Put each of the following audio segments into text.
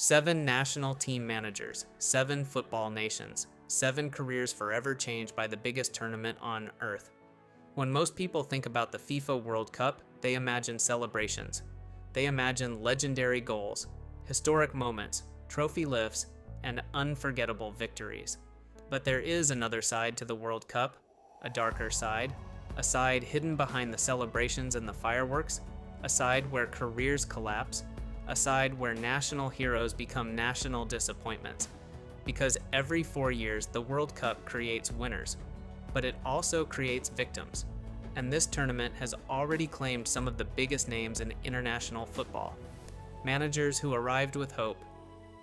7 national team managers, 7 football nations, 7 careers forever changed by the biggest tournament on earth. When most people think about the FIFA World Cup, they imagine celebrations. They imagine legendary goals, historic moments, trophy lifts, and unforgettable victories. But there is another side to the World Cup, a darker side, a side hidden behind the celebrations and the fireworks, a side where careers collapse, a side where national heroes become national disappointments. Because every 4 years, the World Cup creates winners, but it also creates victims. And this tournament has already claimed some of the biggest names in international football. Managers who arrived with hope,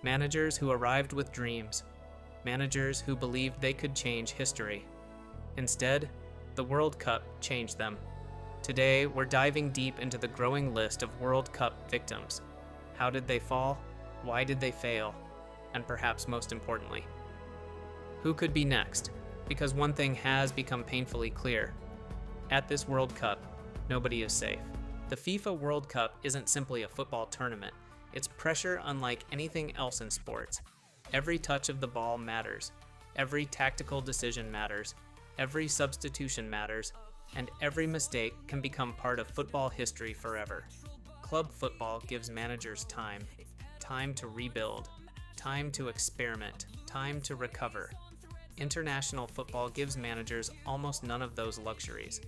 managers who arrived with dreams, managers who believed they could change history. Instead, the World Cup changed them. Today, we're diving deep into the growing list of World Cup victims. How did they fall? Why did they fail? And perhaps most importantly, who could be next? Because one thing has become painfully clear. At this World Cup, nobody is safe. The FIFA World Cup isn't simply a football tournament. It's pressure unlike anything else in sports. Every touch of the ball matters. Every tactical decision matters. Every substitution matters. And every mistake can become part of football history forever. Club football gives managers time to rebuild, time to experiment, time to recover. International football gives managers almost none of those luxuries.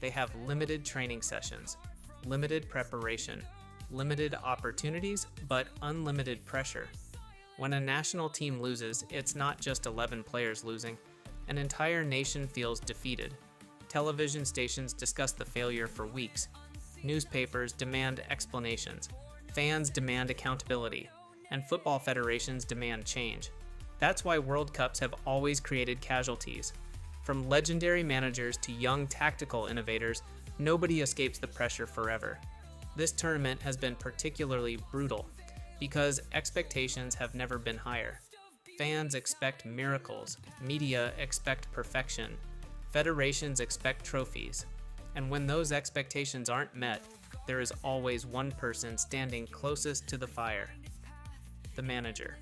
They have limited training sessions, limited preparation, limited opportunities, but unlimited pressure. When a national team loses, it's not just 11 players losing. An entire nation feels defeated. Television stations discuss the failure for weeks. Newspapers demand explanations. Fans demand accountability. And football federations demand change. That's why World Cups have always created casualties. From legendary managers to young tactical innovators, nobody escapes the pressure forever. This tournament has been particularly brutal because expectations have never been higher. Fans expect miracles, media expect perfection, federations expect trophies. And when those expectations aren't met, there is always one person standing closest to the fire: the manager.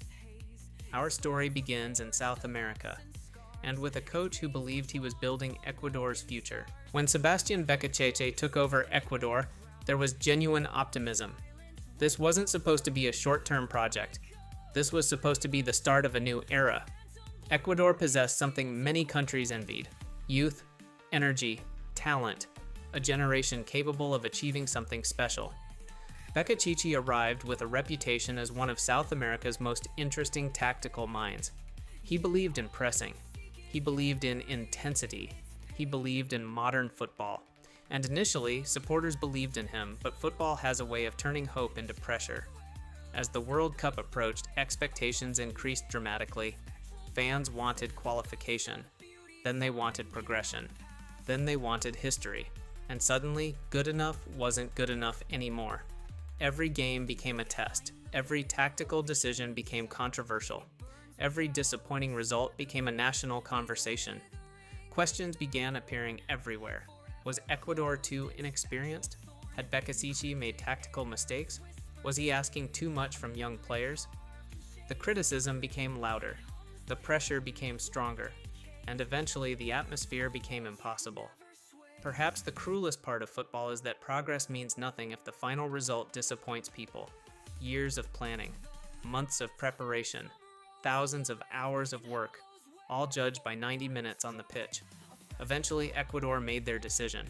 Our story begins in South America, and with a coach who believed he was building Ecuador's future. When Sebastián Becachese took over Ecuador, there was genuine optimism. This wasn't supposed to be a short-term project. This was supposed to be the start of a new era. Ecuador possessed something many countries envied: youth, energy, talent, a generation capable of achieving something special. Becachese arrived with a reputation as one of South America's most interesting tactical minds. He believed in pressing. He believed in intensity. He believed in modern football. And initially, supporters believed in him, but football has a way of turning hope into pressure. As the World Cup approached, expectations increased dramatically. Fans wanted qualification. Then they wanted progression. Then they wanted history. And suddenly, good enough wasn't good enough anymore. Every game became a test. Every tactical decision became controversial. Every disappointing result became a national conversation. Questions began appearing everywhere. Was Ecuador too inexperienced? Had Becachese made tactical mistakes? Was he asking too much from young players? The criticism became louder. The pressure became stronger. And eventually, the atmosphere became impossible. Perhaps the cruelest part of football is that progress means nothing if the final result disappoints people. Years of planning, months of preparation, thousands of hours of work, all judged by 90 minutes on the pitch. Eventually, Ecuador made their decision,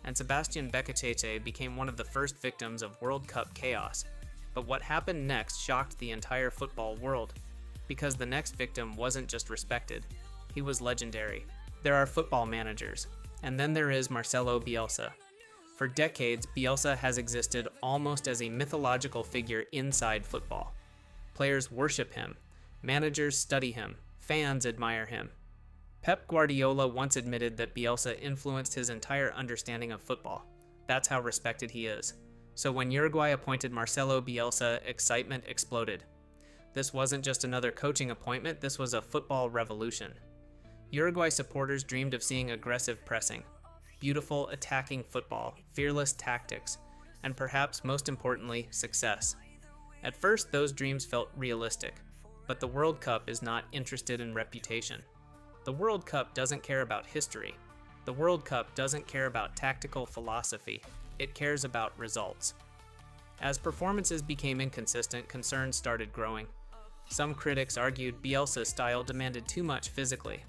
and Sebastián Becachese became one of the first victims of World Cup chaos. But what happened next shocked the entire football world, because the next victim wasn't just respected, he was legendary. There are football managers, and then there is Marcelo Bielsa. For decades, Bielsa has existed almost as a mythological figure inside football. Players worship him, managers study him, fans admire him. Pep Guardiola once admitted that Bielsa influenced his entire understanding of football. That's how respected he is. So when Uruguay appointed Marcelo Bielsa, excitement exploded. This wasn't just another coaching appointment, this was a football revolution. Uruguay supporters dreamed of seeing aggressive pressing, beautiful attacking football, fearless tactics, and perhaps most importantly, success. At first, those dreams felt realistic, but the World Cup is not interested in reputation. The World Cup doesn't care about history. The World Cup doesn't care about tactical philosophy. It cares about results. As performances became inconsistent, concerns started growing. Some critics argued Bielsa's style demanded too much physically.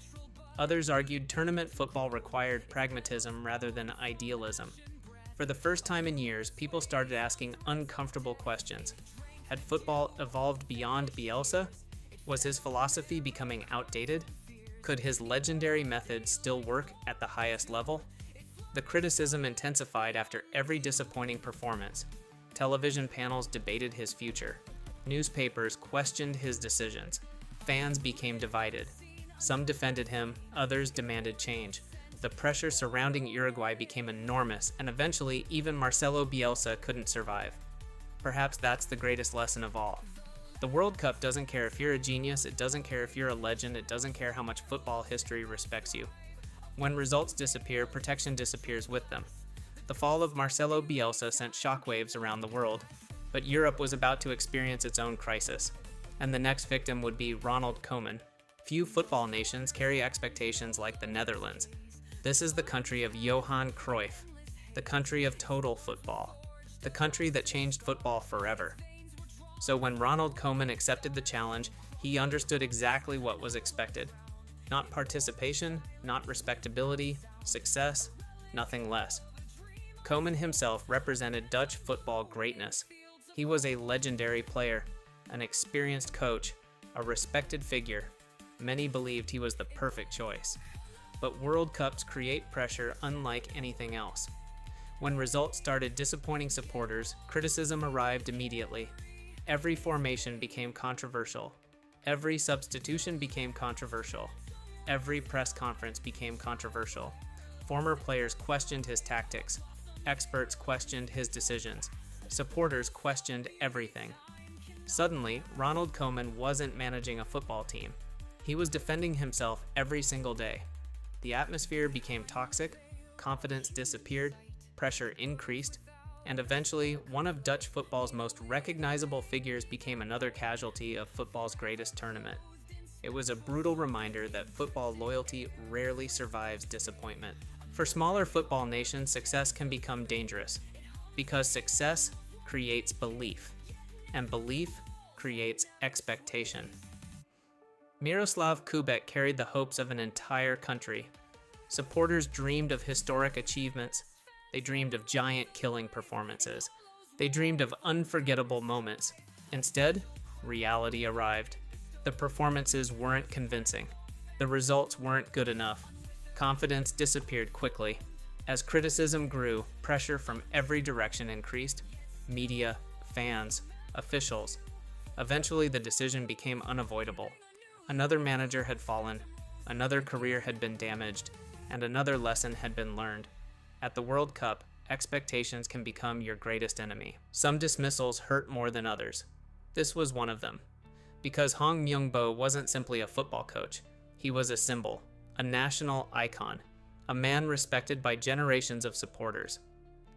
Others argued tournament football required pragmatism rather than idealism. For the first time in years, people started asking uncomfortable questions. Had football evolved beyond Bielsa? Was his philosophy becoming outdated? Could his legendary methods still work at the highest level? The criticism intensified after every disappointing performance. Television panels debated his future. Newspapers questioned his decisions. Fans became divided. Some defended him, others demanded change. The pressure surrounding Uruguay became enormous, and eventually even Marcelo Bielsa couldn't survive. Perhaps that's the greatest lesson of all. The World Cup doesn't care if you're a genius, it doesn't care if you're a legend, it doesn't care how much football history respects you. When results disappear, protection disappears with them. The fall of Marcelo Bielsa sent shockwaves around the world, but Europe was about to experience its own crisis, and the next victim would be Ronald Koeman. Few football nations carry expectations like the Netherlands. This is the country of Johan Cruyff, the country of total football, the country that changed football forever. So when Ronald Koeman accepted the challenge, he understood exactly what was expected. Not participation, not respectability, success, nothing less. Koeman himself represented Dutch football greatness. He was a legendary player, an experienced coach, a respected figure. Many believed he was the perfect choice. But World Cups create pressure unlike anything else. When results started disappointing supporters, criticism arrived immediately. Every formation became controversial. Every substitution became controversial. Every press conference became controversial. Former players questioned his tactics. Experts questioned his decisions. Supporters questioned everything. Suddenly, Ronald Koeman wasn't managing a football team. He was defending himself every single day. The atmosphere became toxic, confidence disappeared, pressure increased, and eventually, one of Dutch football's most recognizable figures became another casualty of football's greatest tournament. It was a brutal reminder that football loyalty rarely survives disappointment. For smaller football nations, success can become dangerous, because success creates belief, and belief creates expectation. Miroslav Kubek carried the hopes of an entire country. Supporters dreamed of historic achievements. They dreamed of giant killing performances. They dreamed of unforgettable moments. Instead, reality arrived. The performances weren't convincing. The results weren't good enough. Confidence disappeared quickly. As criticism grew, pressure from every direction increased. Media, fans, officials. Eventually, the decision became unavoidable. Another manager had fallen, another career had been damaged, and another lesson had been learned. At the World Cup, expectations can become your greatest enemy. Some dismissals hurt more than others. This was one of them. Because Hong Myung-bo wasn't simply a football coach, he was a symbol, a national icon, a man respected by generations of supporters.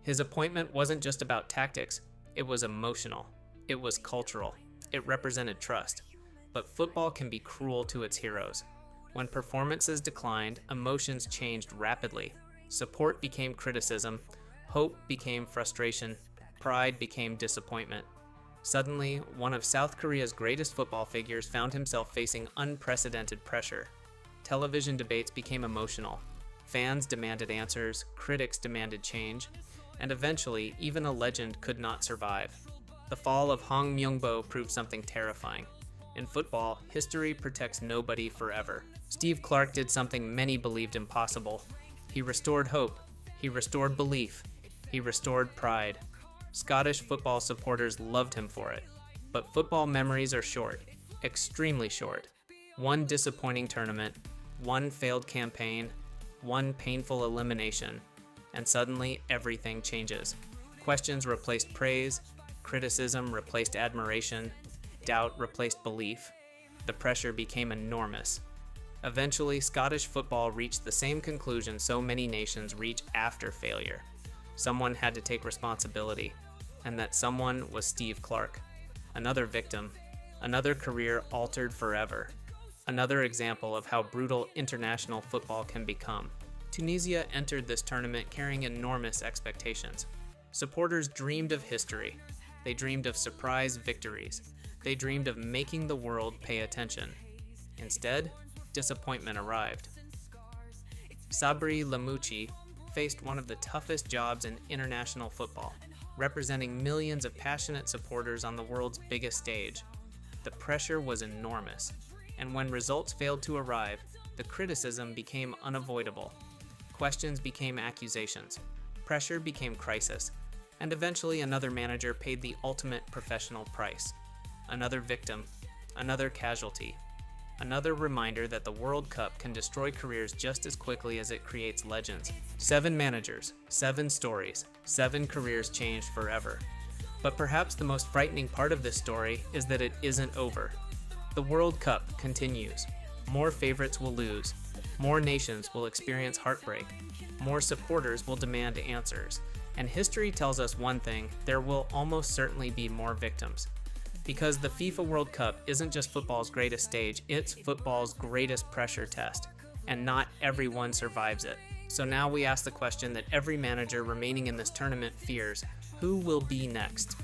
His appointment wasn't just about tactics, it was emotional, it was cultural, it represented trust. But football can be cruel to its heroes. When performances declined, emotions changed rapidly. Support became criticism, hope became frustration, pride became disappointment. Suddenly, one of South Korea's greatest football figures found himself facing unprecedented pressure. Television debates became emotional. Fans demanded answers, critics demanded change, and eventually, even a legend could not survive. The fall of Hong Myung-bo proved something terrifying. In football, history protects nobody forever. Steve Clark did something many believed impossible. He restored hope. He restored belief. He restored pride. Scottish football supporters loved him for it. But football memories are short, extremely short. One disappointing tournament, one failed campaign, one painful elimination, and suddenly everything changes. Questions replaced praise, criticism replaced admiration, doubt replaced belief. The pressure became enormous. Eventually, Scottish football reached the same conclusion so many nations reach after failure. Someone had to take responsibility, and that someone was Steve Clark. Another victim. Another career altered forever. Another example of how brutal international football can become. Tunisia entered this tournament carrying enormous expectations. Supporters dreamed of history. They dreamed of surprise victories. They dreamed of making the world pay attention. Instead, disappointment arrived. Sabri Lamouchi faced one of the toughest jobs in international football, representing millions of passionate supporters on the world's biggest stage. The pressure was enormous, and when results failed to arrive, the criticism became unavoidable. Questions became accusations. Pressure became crisis, and eventually another manager paid the ultimate professional price. Another victim, another casualty, another reminder that the World Cup can destroy careers just as quickly as it creates legends. 7 managers, 7 stories, 7 careers changed forever. But perhaps the most frightening part of this story is that it isn't over. The World Cup continues. More favorites will lose. More nations will experience heartbreak. More supporters will demand answers. And history tells us one thing: there will almost certainly be more victims. Because the FIFA World Cup isn't just football's greatest stage, it's football's greatest pressure test. And not everyone survives it. So now we ask the question that every manager remaining in this tournament fears: who will be next?